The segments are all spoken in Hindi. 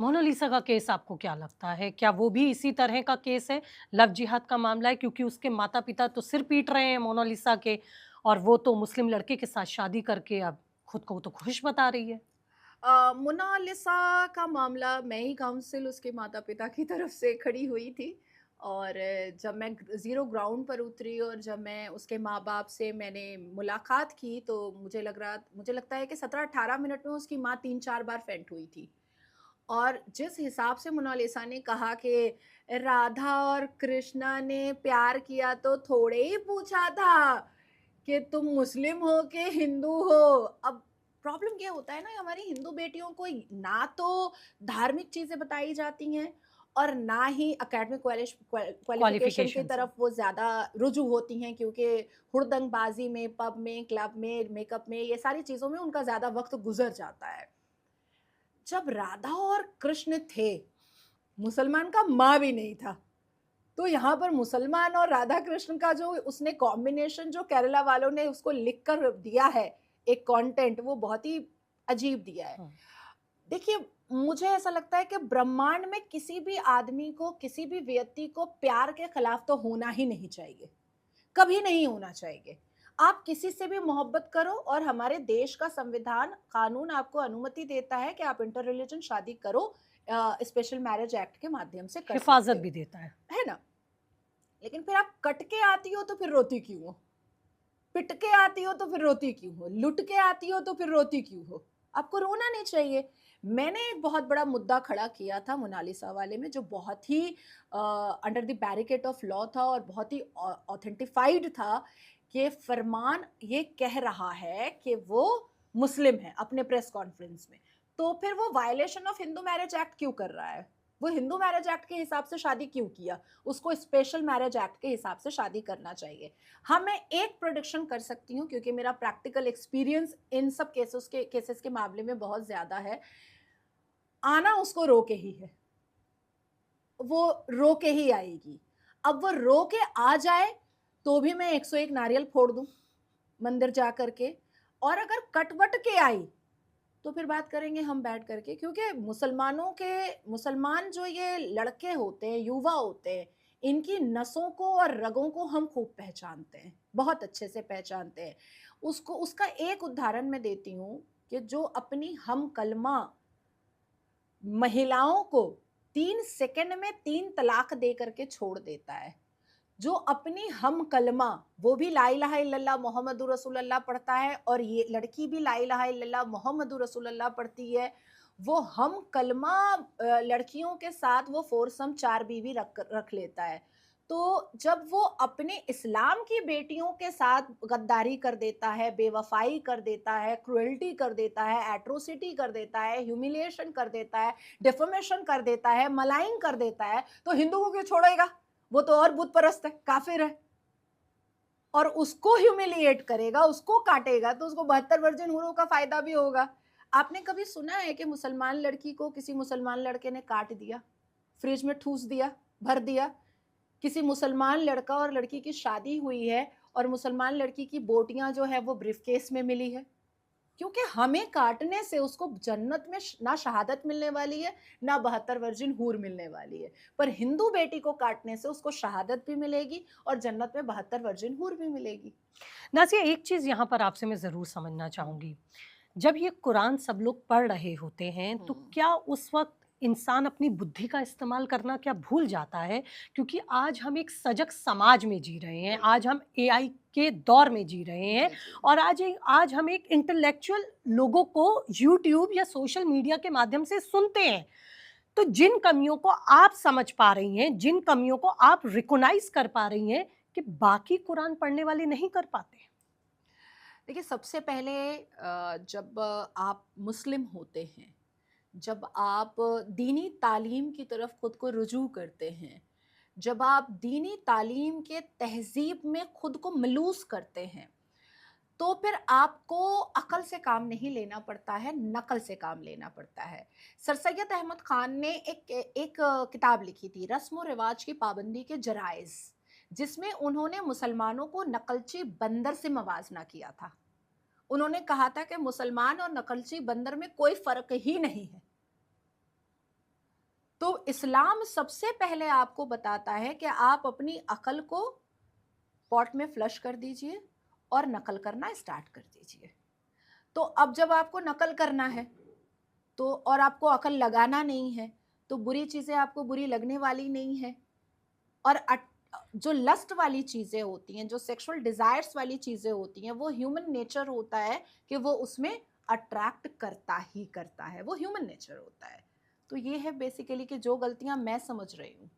मोनालिसा का केस आपको क्या लगता है? क्या वो भी इसी तरह का केस है? लव जिहाद का मामला है क्योंकि उसके माता-पिता तो सिर पीट रहे हैं मोनालिसा के और वो तो मुस्लिम लड़के के साथ शादी करके अब खुद को तो खुश बता रही है। मोनालिसा का मामला मैं ही काउंसिल उसके माता-पिता की तरफ से खड़ी हुई थी और जब मैं ज़ीरो ग्राउंड पर उतरी और जब मैं उसके माँ-बाप से मैंने मुलाकात की, तो मुझे लगता है कि 17-18 मिनट में उसकी माँ 3-4 बार फेंट हुई थी। और जिस हिसाब से मोनालिसा ने कहा कि राधा और कृष्णा ने प्यार किया तो थोड़े ही पूछा था कि तुम मुस्लिम हो कि हिंदू हो। अब प्रॉब्लम क्या होता है ना, हमारी हिंदू बेटियों को ना तो धार्मिक चीजें बताई जाती हैं और ना ही एकेडमिक क्वालिफिकेशन की क्वालिफ़िकेशंस हैं। तरफ वो ज़्यादा रुजू होती हैं, क्योंकि हुड़दंगबाजी में, पब में, क्लब में, मेकअप में, ये सारी चीज़ों में उनका ज़्यादा वक्त गुजर जाता है। जब राधा और कृष्ण थे, मुसलमान का माँ भी नहीं था। तो यहाँ पर मुसलमान और राधा कृष्ण का जो उसने कॉम्बिनेशन जो केरला वालों ने उसको लिख कर दिया है, एक कंटेंट वो बहुत ही अजीब दिया है। हाँ, देखिए, मुझे ऐसा लगता है कि ब्रह्मांड में किसी भी आदमी को, किसी भी व्यक्ति को प्यार के खिलाफ तो होना ही नहीं चाहिए, कभी नहीं होना चाहिए। आप किसी से भी मोहब्बत करो और हमारे देश का संविधान, कानून आपको अनुमति देता है कि आप इंटर रिलीजन शादी करो, स्पेशल मैरिज एक्ट के माध्यम से कर सकते हिफ़ाज़त हो, भी देता है। है ना? लेकिन फिर आप कट के आती हो तो फिर रोती क्यों हो? पिट के आती हो तो फिर रोती क्यों हो? लुट के आती हो तो फिर रोती क्यों हो? आपको रोना नहीं चाहिए। मैंने एक बहुत बड़ा मुद्दा खड़ा किया था मोनालिसा वाले में, जो बहुत ही under the barricade of law था और बहुत ही ऑथेंटिफाइड था कि फरमान ये कह रहा है कि वो मुस्लिम है अपने प्रेस कॉन्फ्रेंस में। तो फिर वो violation of Hindu marriage act क्यों कर रहा है? वो हिंदू मैरिज एक्ट के हिसाब से शादी क्यों किया? उसको स्पेशल मैरिज एक्ट के हिसाब से शादी करना चाहिए। हाँ, मैं एक प्रोडिक्शन कर सकती हूँ, क्योंकि मेरा प्रैक्टिकल एक्सपीरियंस इन सब केसेस के मामले में बहुत ज़्यादा है। आना उसको रो के ही है, वो रो के ही आएगी। अब वो रो के आ जाए, तो भी मैं 101 नारियल फोड़ दूँ, मंदिर जा कर के। और अगर कट-वट के आई, तो फिर बात करेंगे हम बैठ करके, क्योंकि मुसलमान जो ये लड़के होते हैं, युवा होते हैं, इनकी नसों को और रगों को हम खूब पहचानते हैं, बहुत अच्छे से पहचानते हैं। उसको उसका एक उदाहरण मैं देती हूँ कि जो अपनी हम कलमा महिलाओं को 3 सेकंड में 3 तलाक दे करके छोड़ देता है। जो अपनी हम कलमा, वो भी ला इलाहा इल्लल्लाह मोहम्मदुर रसूलुल्लाह पढ़ता है और ये लड़की भी ला इलाहा इल्लल्लाह मोहम्मदुर रसूलुल्लाह पढ़ती है। वो हम कलमा लड़कियों के साथ वो फोरसम 4 बीवी रख रख लेता है। तो जब वो अपने इस्लाम की बेटियों के साथ गद्दारी कर देता है, बेवफ़ाई कर देता है, क्रूएल्टी कर देता है, एट्रोसिटी कर देता है, ह्यूमिलिएशन कर देता है, डिफेमेशन कर देता है, मलाइन कर देता है, तो हिंदू को क्यों छोड़ेगा? वो तो और बुत परस्त है, काफिर है, और उसको ह्यूमिलिएट करेगा, उसको काटेगा, तो उसको 72 वर्जिन हूरों का फायदा भी होगा। आपने कभी सुना है कि मुसलमान लड़की को किसी मुसलमान लड़के ने काट दिया, फ्रिज में ठूस दिया, भर दिया? किसी मुसलमान लड़का और लड़की की शादी हुई है और मुसलमान लड़की की बोटियां जो है वो ब्रीफकेस में मिली है, क्योंकि हमें काटने से उसको जन्नत में ना शहादत मिलने वाली है, ना 72 वर्जिन हूर मिलने वाली है। पर हिंदू बेटी को काटने से उसको शहादत भी मिलेगी और जन्नत में 72 वर्जिन हूर भी मिलेगी। नाज़िया एक चीज़ यहाँ पर आपसे मैं ज़रूर समझना हुँ, चाहूँगी। जब ये कुरान सब लोग पढ़ रहे होते हैं, तो हुँ। क्या उस वक़्त इंसान अपनी बुद्धि का इस्तेमाल करना क्या भूल जाता है? क्योंकि आज हम एक सजग समाज में जी रहे हैं, आज बिल्कुल। हम एआई के दौर में जी रहे हैं जी, जी। और आज हम एक इंटेलेक्चुअल लोगों को यूट्यूब या सोशल मीडिया के माध्यम से सुनते हैं। तो जिन कमियों को आप समझ पा रही हैं, जिन कमियों को आप रिकॉग्नाइज़ कर पा रही हैं कि बाकी कुरान पढ़ने वाले नहीं कर पाते। देखिए, सबसे पहले जब आप मुस्लिम होते हैं, जब आप दीनी तालीम की तरफ खुद को रुजू करते हैं, जब आप दीनी तालीम के तहज़ीब में खुद को मलूस करते हैं, तो फिर आपको अकल से काम नहीं लेना पड़ता है, नकल से काम लेना पड़ता है। सर सैयद अहमद खान ने एक किताब लिखी थी, रस्म और रिवाज की पाबंदी के जराइज़, जिसमें उन्होंने मुसलमानों को नकलची बंदर से मवाजना किया था। उन्होंने कहा था कि मुसलमान और नकलची बंदर में कोई फ़र्क ही नहीं है। इस्लाम सबसे पहले आपको बताता है कि आप अपनी अकल को पॉट में फ्लश कर दीजिए और नकल करना स्टार्ट कर दीजिए। तो अब जब आपको नकल करना है तो और आपको अकल लगाना नहीं है, तो बुरी चीजें आपको बुरी लगने वाली नहीं है। और जो लस्ट वाली चीजें होती हैं, जो सेक्सुअल डिजायर्स वाली चीजें होती हैं, वो ह्यूमन नेचर होता है कि वो उसमें अट्रैक्ट करता ही करता है, वो ह्यूमन नेचर होता है। तो ये है बेसिकली कि जो गलतियां मैं समझ रही हूँ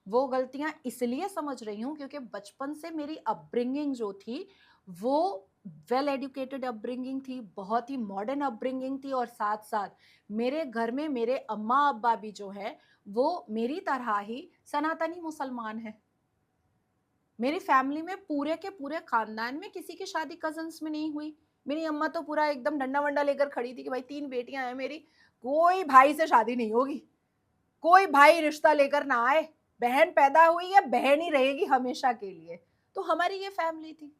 वो गलतियां इसलिए समझ रही हूँ क्योंकि बचपन से मेरी अपब्रिंगिंग जो थी वो वेल एजुकेटेड अपब्रिंगिंग थी, बहुत ही मॉडर्न अपब्रिंगिंग थी। और साथ साथ मेरे घर में मेरे अम्मा अब्बा भी जो है वो मेरी तरह ही सनातनी मुसलमान है। मेरी फैमिली में पूरे के पूरे खानदान में किसी की शादी कजन्स में नहीं हुई। मेरी अम्मा तो पूरा एकदम डंडा वंडा लेकर खड़ी थी कि भाई 3 बेटियां हैं मेरी, कोई भाई से शादी नहीं होगी, कोई भाई रिश्ता लेकर ना आए, बहन पैदा हुई है बहन ही रहेगी हमेशा के लिए। तो हमारी ये फैमिली थी।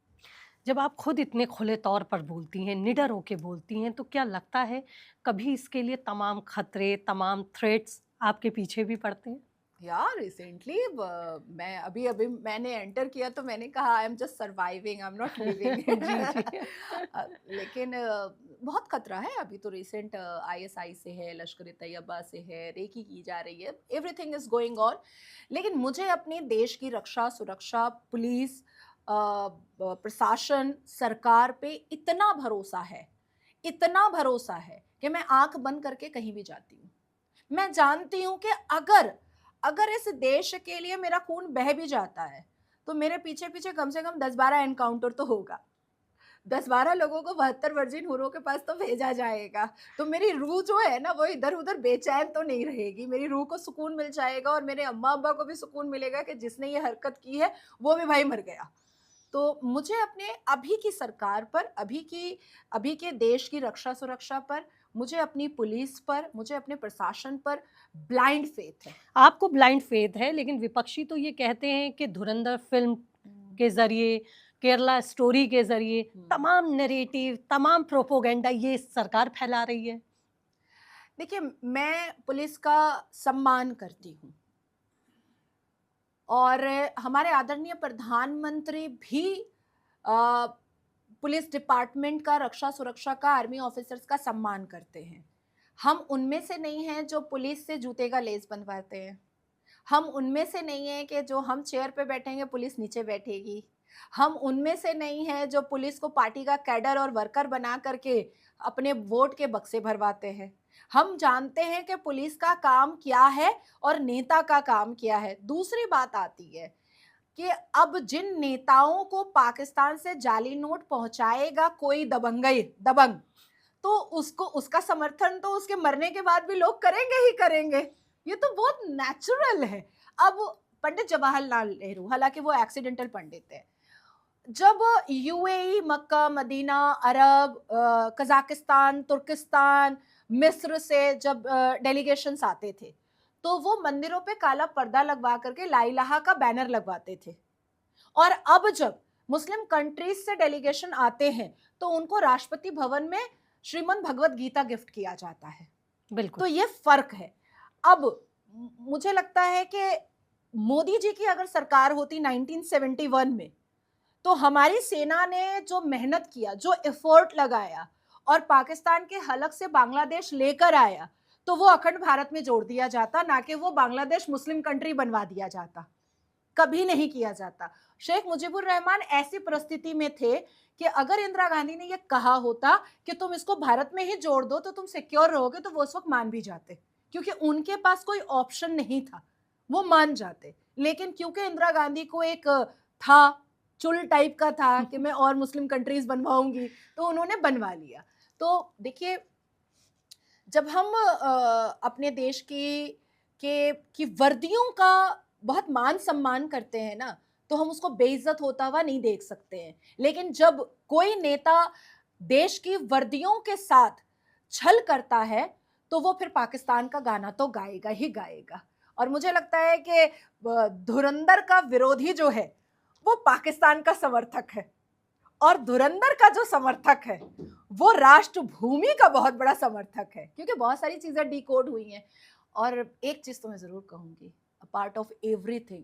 जब आप खुद इतने खुले तौर पर बोलती हैं, निडर होके बोलती हैं, तो क्या लगता है कभी इसके लिए तमाम खतरे, तमाम थ्रेट्स आपके पीछे भी पड़ते हैं? यार रिसेंटली मैं अभी अभी मैंने एंटर किया तो मैंने कहा I am just surviving, I am not living. जी, जी। लेकिन बहुत खतरा है। अभी तो रिसेंट आईएसआई से है, लश्कर तैयबा से है, रेकी की जा रही है, एवरीथिंग इज गोइंग ऑन। लेकिन मुझे अपने देश की रक्षा सुरक्षा, पुलिस, प्रशासन, सरकार पे इतना भरोसा है, इतना भरोसा है कि मैं आंख बंद करके कहीं भी जाती हूँ। मैं जानती हूँ कि अगर अगर इस देश के लिए मेरा खून बह भी जाता है तो मेरे पीछे पीछे कम से कम 10-12 एनकाउंटर तो होगा, 10-12 लोगों को 72 वर्जिन हुरों के पास तो भेजा जाएगा। तो मेरी रूह जो है ना वो इधर उधर बेचैन तो नहीं रहेगी, मेरी रूह को सुकून मिल जाएगा और मेरे अम्मा अब्बा को भी सुकून मिलेगा कि जिसने ये हरकत की है वो भी भाई मर गया। तो मुझे अपने अभी की सरकार पर, अभी के देश की रक्षा सुरक्षा पर, मुझे अपनी पुलिस पर, मुझे अपने प्रशासन पर ब्लाइंड फेथ है। आपको ब्लाइंड फेथ है, लेकिन विपक्षी तो ये कहते हैं कि धुरंधर फ़िल्म के ज़रिए, केरला स्टोरी के ज़रिए तमाम नैरेटिव, तमाम प्रोपेगेंडा ये सरकार फैला रही है। देखिए, मैं पुलिस का सम्मान करती हूँ और हमारे आदरणीय प्रधानमंत्री भी पुलिस डिपार्टमेंट का, रक्षा सुरक्षा का, आर्मी ऑफिसर्स का सम्मान करते हैं। हम उनमें से नहीं हैं जो पुलिस से जूते का लेस बनवाते हैं। हम उनमें से नहीं हैं कि जो हम चेयर पे बैठेंगे पुलिस नीचे बैठेगी। हम उनमें से नहीं हैं जो पुलिस को पार्टी का कैडर और वर्कर बना करके अपने वोट के बक्से भरवाते हैं। हम जानते हैं कि पुलिस का काम क्या है और नेता का काम क्या है। दूसरी बात आती है कि अब जिन नेताओं को पाकिस्तान से जाली नोट पहुंचाएगा कोई दबंग, तो उसको, उसका समर्थन तो उसके मरने के बाद भी लोग करेंगे ही करेंगे। ये तो बहुत नेचुरल है। अब पंडित जवाहरलाल नेहरू, हालांकि वो एक्सीडेंटल पंडित है, जब यूएई, मक्का, मदीना, अरब, कजाकिस्तान, तुर्किस्तान, मिस्र से जब डेलीगेशंस आते थे तो वो मंदिरों पे काला पर्दा लगवा करके ला इलाहा का बैनर लगवाते थे। और अब जब मुस्लिम कंट्रीज से डेलीगेशन आते हैं तो उनको राष्ट्रपति भवन में श्रीमद् भगवत गीता गिफ्ट किया जाता है। बिल्कुल। तो ये फर्क है। अब मुझे लगता है कि मोदी जी की अगर सरकार होती 1971 में, तो हमारी सेना ने जो मेहनत किया, जो एफर्ट लगाया और पाकिस्तान के हलक से बांग्लादेश लेकर आया, तो वो अखंड भारत में जोड़ दिया जाता, ना कि वो बांग्लादेश मुस्लिम कंट्री बनवा दिया जाता। कभी नहीं किया जाता। शेख मुजीबुर रहमान ऐसी परिस्थिति में थे कि अगर इंदिरा गांधी ने ये कहा होता कि तुम इसको भारत में ही जोड़ दो तो तुम सिक्योर रहोगे, तो वो उस वक्त मान भी जाते, क्योंकि उनके पास कोई ऑप्शन नहीं था, वो मान जाते। लेकिन क्योंकि इंदिरा गांधी को एक था, चुल टाइप का था कि मैं और मुस्लिम कंट्रीज बनवाऊंगी, तो उन्होंने बनवा लिया। तो देखिए, जब हम अपने देश की वर्दियों का बहुत मान सम्मान करते हैं ना, तो हम उसको बेइज्जत होता हुआ नहीं देख सकते हैं। लेकिन जब कोई नेता देश की वर्दियों के साथ छल करता है तो वो फिर पाकिस्तान का गाना तो गाएगा ही गाएगा। और मुझे लगता है कि धुरंधर का विरोधी जो है वो पाकिस्तान का समर्थक है, और धुरंधर का जो समर्थक है वो राष्ट्र भूमि का बहुत बड़ा समर्थक है, क्योंकि बहुत सारी चीजें डिकोड हुई हैं। और एक चीज़ तो मैं ज़रूर कहूँगी, अ पार्ट ऑफ एवरीथिंग